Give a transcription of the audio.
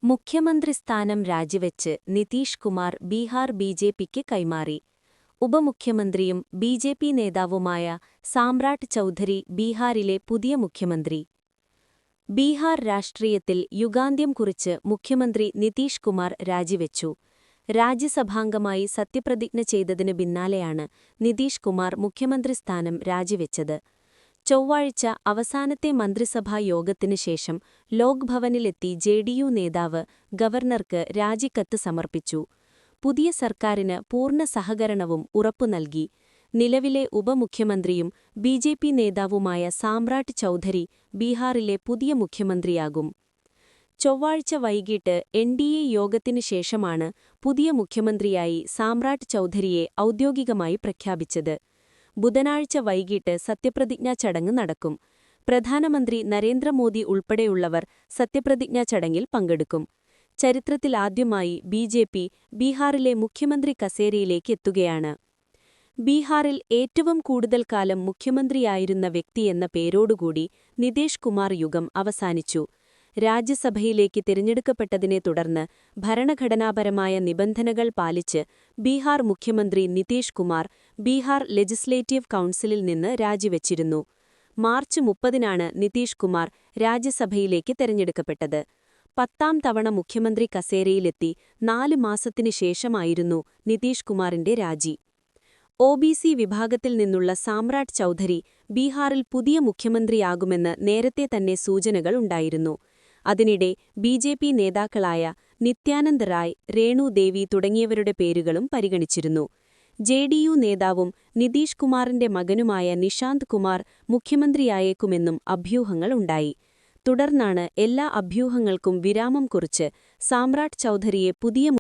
മുഖ്യമന്ത്രി സ്ഥാനം രാജിവെച്ച് നിതീഷ് കുമാർ ബീഹാർ ബിജെപിക്ക് കൈമാറി. ഉപമുഖ്യമന്ത്രിയും ബിജെപി നേതാവുമായ സാമ്രാട്ട് ചൗധരി ബീഹാറിലെ പുതിയ മുഖ്യമന്ത്രി. ബീഹാർ രാഷ്ട്രീയത്തിൽ യുഗാന്ത്യം കുറിച്ച് മുഖ്യമന്ത്രി നിതീഷ് കുമാർ രാജിവെച്ചു. രാജ്യസഭാംഗമായി സത്യപ്രതിജ്ഞ ചെയ്തതിനു പിന്നാലെയാണ് നിതീഷ് കുമാർ മുഖ്യമന്ത്രി സ്ഥാനം രാജിവെച്ചത്. ചൊവ്വാഴ്ച അവസാനത്തെ മന്ത്രിസഭാ യോഗത്തിനു ശേഷം ലോക്ഭവനിലെത്തി ജെഡിയു നേതാവ് ഗവർണർക്ക് രാജിക്കത്ത് സമർപ്പിച്ചു. പുതിയ സർക്കാരിന് പൂർണ്ണ സഹകരണവും ഉറപ്പു നൽകി. നിലവിലെ ഉപമുഖ്യമന്ത്രിയും ബിജെപി നേതാവുമായ സാമ്രാട്ട് ചൗധരി ബീഹാറിലെ പുതിയ മുഖ്യമന്ത്രിയാകും. ചൊവ്വാഴ്ച വൈകിട്ട് എൻഡിഎ യോഗത്തിനു ശേഷമാണ് പുതിയ മുഖ്യമന്ത്രിയായി സാമ്രാട്ട് ചൗധരിയെ ഔദ്യോഗികമായി പ്രഖ്യാപിച്ചത്. ബുധനാഴ്ച വൈകിട്ട് സത്യപ്രതിജ്ഞാ ചടങ്ങ് നടക്കും. പ്രധാനമന്ത്രി നരേന്ദ്രമോദി ഉൾപ്പെടെയുള്ളവർ സത്യപ്രതിജ്ഞാ ചടങ്ങിൽ പങ്കെടുക്കും. ചരിത്രത്തിലാദ്യമായി ബിജെപി ബീഹാറിലെ മുഖ്യമന്ത്രി കസേരയിലേക്ക് എത്തുകയാണ്. ബീഹാറിൽ ഏറ്റവും കൂടുതൽ കാലം മുഖ്യമന്ത്രിയായിരുന്ന വ്യക്തിയെന്ന പേരോടുകൂടി നിതീഷ് കുമാർ യുഗം അവസാനിച്ചു. രാജ്യസഭയിലേക്ക് തിരഞ്ഞെടുക്കപ്പെട്ടതിനെ തുടർന്ന് ഭരണഘടനാപരമായ നിബന്ധനകൾ പാലിച്ച് ബീഹാർ മുഖ്യമന്ത്രി നിതീഷ് കുമാർ ബീഹാർ ലെജിസ്ലേറ്റീവ് കൗൺസിലിൽ നിന്ന് രാജിവെച്ചിരുന്നു. മാർച്ച് 30-നാണ് നിതീഷ് കുമാർ രാജ്യസഭയിലേക്ക് തെരഞ്ഞെടുക്കപ്പെട്ടത്. 10ാം തവണ മുഖ്യമന്ത്രി കസേരയിലെത്തി 4 മാസത്തിനു ശേഷമായിരുന്നു നിതീഷ് കുമാറിന്റെ രാജി. ഒബിസി വിഭാഗത്തിൽ നിന്നുള്ള സാമ്രാട്ട് ചൗധരി ബീഹാറിൽ പുതിയ മുഖ്യമന്ത്രിയാകുമെന്ന് നേരത്തെ തന്നെ സൂചനകൾ ഉണ്ടായിരുന്നു. അതിനിടെ ബിജെപി നേതാക്കളായ നിത്യാനന്ദ് റായ്, രേണു ദേവി തുടങ്ങിയവരുടെ പേരുകളും പരിഗണിച്ചിരുന്നു. ജെഡിയു നേതാവും നിതീഷ് കുമാറിന്റെ മകനുമായ നിഷാന്ത് കുമാർ മുഖ്യമന്ത്രിയായേക്കുമെന്നും അഭ്യൂഹങ്ങൾ ഉണ്ടായി. തുടർന്നാണ് എല്ലാ അഭ്യൂഹങ്ങൾക്കും വിരാമം കുറിച്ച് സാമ്രാട്ട് ചൗധരിയെ പുതിയ